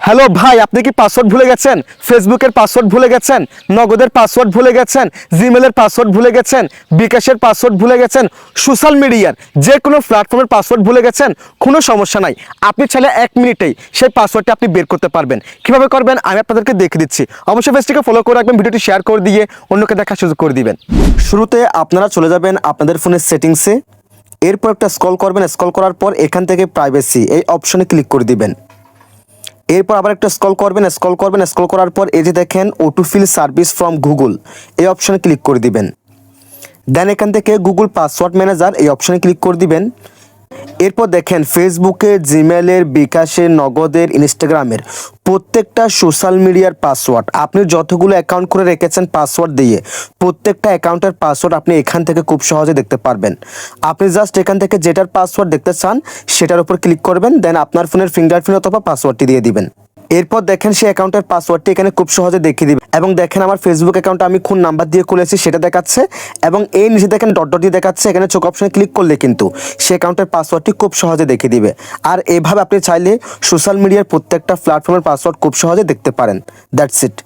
Hello ভাই, আপনি কি পাসওয়ার্ড ভুলে গেছেন? ফেসবুকের পাসওয়ার্ড ভুলে গেছেন, নগদের পাসওয়ার্ড ভুলে গেছেন, জিমেলের পাসওয়ার্ড ভুলে গেছেন, বিকাশের পাসওয়ার্ড ভুলে গেছেন, সোশ্যাল মিডিয়ার যে কোনো প্ল্যাটফর্মের পাসওয়ার্ড ভুলে গেছেন, কোনো সমস্যা নাই। আপনি চাইলে 1 মিনিটেই সেই পাসওয়ার্ডটি আপনি বের করতে পারবেন। কিভাবে করবেন আমি আপনাদেরকে দেখিয়ে দিচ্ছি। অবশ্যই পেজটিকে ফলো করে রাখবেন, ভিডিওটি শেয়ার করে দিয়ে অন্যকে দেখার সুযোগ করে দিবেন। শুরুতে আপনারা চলে যাবেন আপনাদের ফোনের সেটিংসে, এরপর একটা স্ক্রল করবেন। স্ক্রল করার পর এখান থেকে প্রাইভেসি এই অপশনে ক্লিক করে দিবেন। এরপর আবার একটা স্ক্রল করবেন। স্ক্রল করার পর এই যে দেখেন অটোফিল সার্ভিস ফ্রম গুগল, এই অপশনে ক্লিক করে দিবেন। দেন এখান থেকে গুগল পাসওয়ার্ড ম্যানেজার এই অপশনে ক্লিক করে দিবেন। এরপর দেখেন ফেসবুকে, জিমেলের, বিকাশের, নগদের, ইনস্টাগ্রামের প্রত্যেকটা সোশ্যাল মিডিয়ার পাসওয়ার্ড আপনি যতগুলো অ্যাকাউন্ট করে রেখেছেন পাসওয়ার্ড দিয়ে, প্রত্যেকটা অ্যাকাউন্টের পাসওয়ার্ড আপনি এখান থেকে খুব সহজে দেখতে পারবেন। আপনি জাস্ট এখান থেকে যেটার পাসওয়ার্ড দেখতে চান সেটার উপর ক্লিক করবেন, দেন আপনার ফোনের ফিঙ্গারপ্রিন্ট অথবা পাসওয়ার্ডটি দিয়ে দিবেন। এরপর দেখেন সেই অ্যাকাউন্টের পাসওয়ার্ডটি এখানে খুব সহজে দেখিয়ে দিবে এবং দেখেন আমার ফেসবুক অ্যাকাউন্টটা আমি কোন নাম্বার দিয়ে খুলেছি সেটা দেখাচ্ছে এবং এই নিচে দেখেন ডট ডট দিয়ে দেখাচ্ছে। এখানে চোখ অপশনে ক্লিক করলে কিন্তু সেই অ্যাকাউন্টের পাসওয়ার্ডটি খুব সহজে দেখিয়ে দিবে। আর এভাবে আপনি চাইলে সোশ্যাল মিডিয়ার প্রত্যেকটা প্ল্যাটফর্মের পাসওয়ার্ড খুব সহজে দেখতে পারেন। That's it.